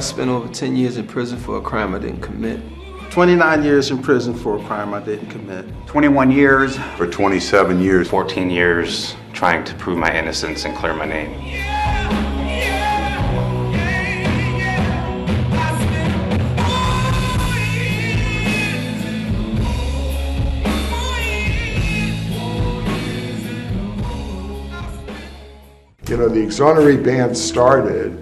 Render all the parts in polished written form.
I've spent over 10 years in prison for a crime I didn't commit. 29 years in prison for a crime I didn't commit. 21 years. For 27 years. 14 years trying to prove my innocence and clear my name. You know, the Exoneree Band started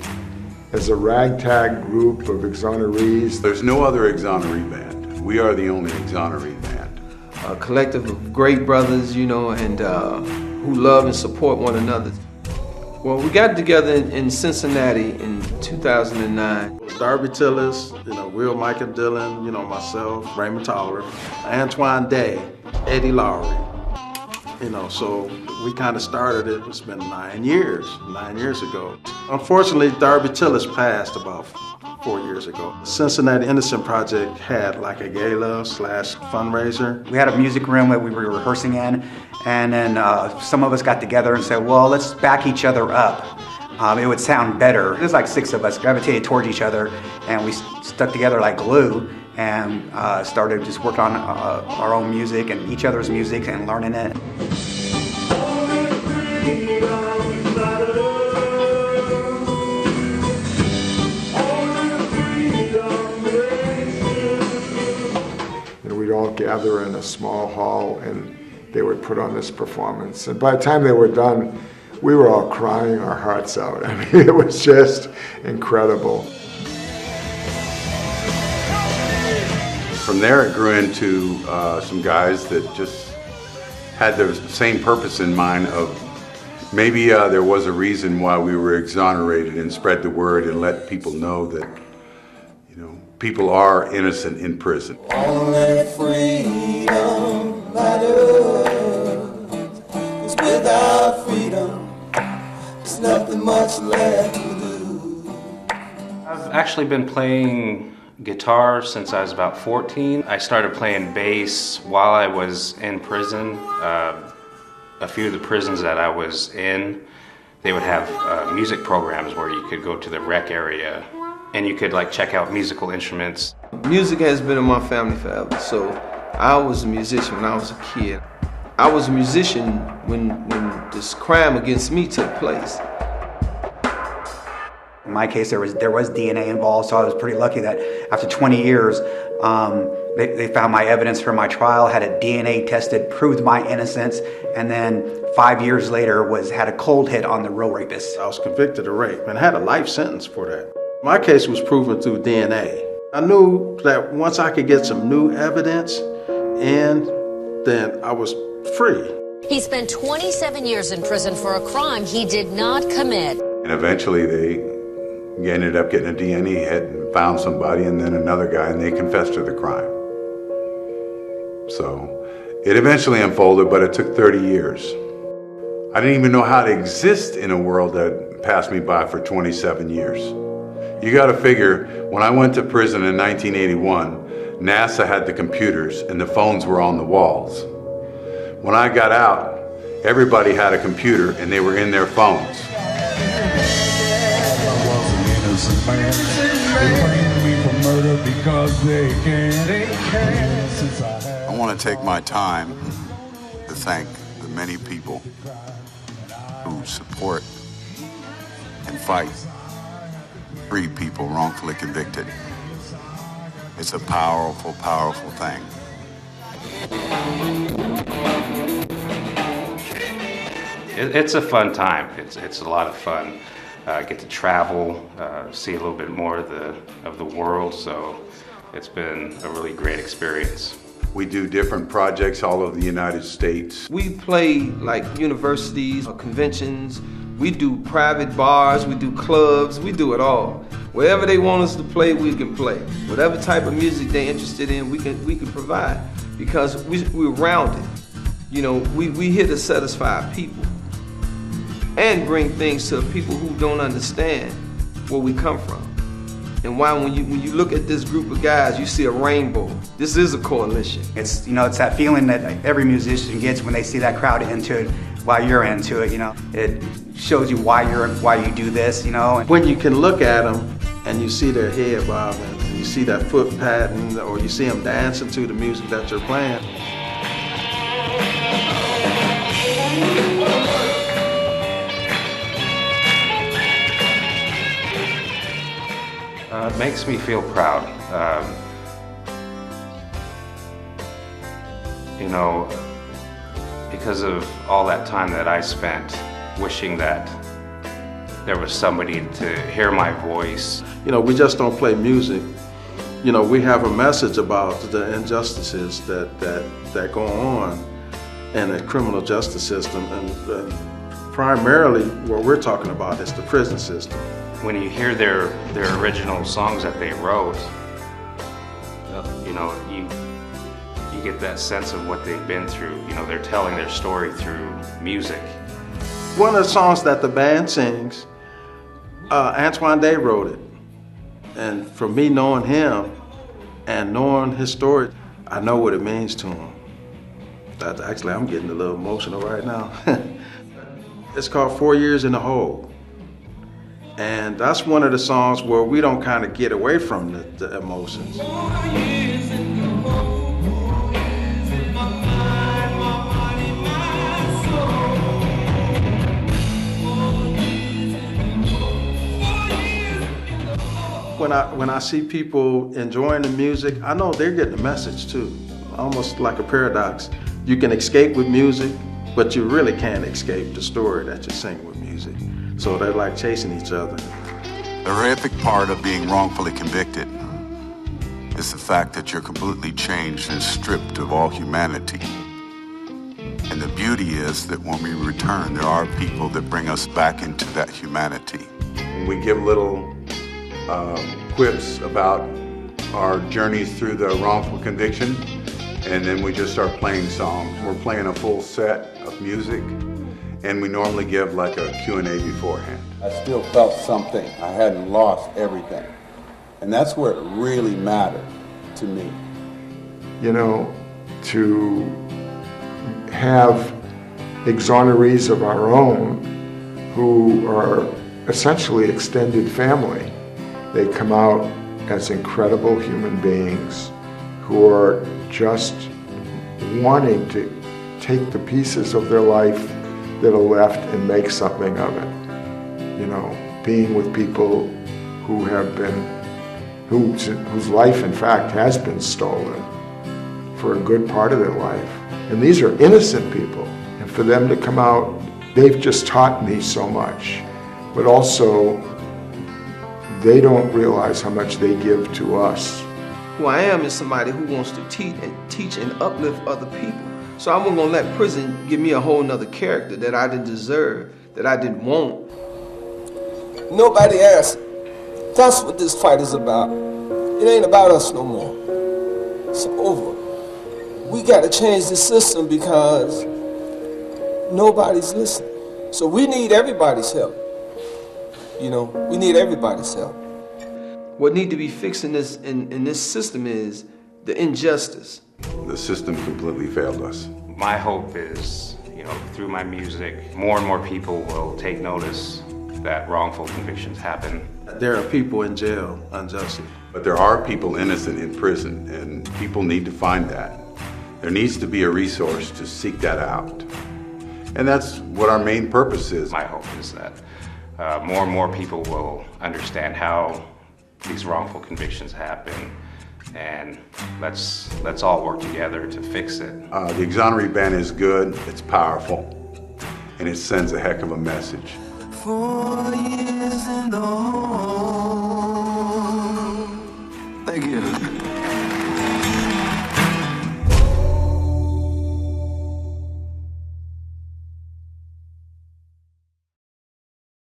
as a ragtag group of exonerees. There's no other Exoneree Band. We are the only Exoneree Band. A collective of great brothers, you know, and who love and support one another. Well, we got together in Cincinnati in 2009. Darby Tillis, you know, Will Micah Dillon, you know, myself, Raymond Toller, Antoine Day, Eddie Lowry. You know, so we kind of started it. It's been 9 years ago. Unfortunately, Darby Tillis passed about 4 years ago. Cincinnati Innocent Project had like a gala / fundraiser. We had a music room that we were rehearsing in, and then some of us got together and said, well, let's back each other up. It would sound better. There's like 6 of us gravitated towards each other, and we stuck together like glue and started just working on our own music and each other's music and learning it. We'd all gather in a small hall and they would put on this performance. And by the time they were done, we were all crying our hearts out. I mean, it was just incredible. From there it grew into some guys that just had the same purpose in mind of maybe there was a reason why we were exonerated, and spread the word and let people know that, you know, people are innocent in prison. Only freedom matters, 'cause without freedom, there's nothing much left to do. I've actually been playing guitar since I was about 14. I started playing bass while I was in prison. A few of the prisons that I was in, they would have music programs where you could go to the rec area and you could like check out musical instruments. Music has been in my family forever, so I was a musician when I was a kid. I was a musician when this crime against me took place. In my case, there was DNA involved, so I was pretty lucky that after 20 years, they found my evidence for my trial, had it DNA tested, proved my innocence, and then 5 years later had a cold hit on the real rapist. I was convicted of rape and had a life sentence for that. My case was proven through DNA. I knew that once I could get some new evidence in, then I was free. He spent 27 years in prison for a crime he did not commit. And eventually they ended up getting a DNA hit and found somebody, and then another guy, and they confessed to the crime. So it eventually unfolded, but it took 30 years. I didn't even know how to exist in a world that passed me by for 27 years. You got to figure, when I went to prison in 1981, NASA had the computers and the phones were on the walls. When I got out, everybody had a computer and they were in their phones. I want to take my time to thank the many people who support and fight free people wrongfully convicted. It's a powerful, powerful thing. It's a fun time. It's a lot of fun. Get to travel, see a little bit more of the world, so it's been a really great experience. We do different projects all over the United States. We play like universities or conventions. We do private bars, we do clubs, we do it all. Wherever they want us to play, we can play. Whatever type of music they're interested in, we can provide, because we're rounded. You know, we here to satisfy people and bring things to people who don't understand where we come from. And why when you look at this group of guys, you see a rainbow. This is a coalition. It's, you know, it's that feeling that every musician gets when they see that crowd into it while you're into it, you know. It shows you why you do this, you know. When you can look at them and you see their head bobbing, and you see that foot patting, or you see them dancing to the music that you're playing. It makes me feel proud. You know, because of all that time that I spent wishing that there was somebody to hear my voice. You know, we just don't play music. You know, we have a message about the injustices that go on in the criminal justice system, and primarily what we're talking about is the prison system. When you hear their original songs that they wrote, you know, you get that sense of what they've been through. You know, they're telling their story through music. One of the songs that the band sings, Antoine Day wrote it. And for me, knowing him and knowing his story, I know what it means to him. Actually, I'm getting a little emotional right now. It's called 4 Years in the Hole. And that's one of the songs where we don't kind of get away from the emotions. When I see people enjoying the music, I know they're getting the message too. Almost like a paradox. You can escape with music, but you really can't escape the story that you sing with music. So they're like chasing each other. The horrific part of being wrongfully convicted is the fact that you're completely changed and stripped of all humanity. And the beauty is that when we return, there are people that bring us back into that humanity. We give little quips about our journeys through the wrongful conviction, and then we just start playing songs. We're playing a full set of music, and we normally give like a Q&A beforehand. I still felt something. I hadn't lost everything. And that's where it really mattered to me. You know, to have exonerees of our own who are essentially extended family. They come out as incredible human beings who are just wanting to take the pieces of their life that are left and make something of it. You know, being with people who have been, whose life in fact has been stolen for a good part of their life. And these are innocent people. And for them to come out, they've just taught me so much. But also, they don't realize how much they give to us. Who I am is somebody who wants to teach and uplift other people. So I wasn't gonna let prison give me a whole nother character that I didn't deserve, that I didn't want. Nobody asked. That's what this fight is about. It ain't about us no more. It's over. We got to change the system because nobody's listening. So we need everybody's help. You know, we need everybody's help. What need to be fixed in this system is the injustice. The system completely failed us. My hope is, you know, through my music, more and more people will take notice that wrongful convictions happen. There are people in jail unjustly. But there are people innocent in prison, and people need to find that. There needs to be a resource to seek that out. And that's what our main purpose is. My hope is that more and more people will understand how these wrongful convictions happen, and let's all work together to fix it. The Exoneree Band is good, it's powerful, and it sends a heck of a message. 4 years in the hole. Thank you.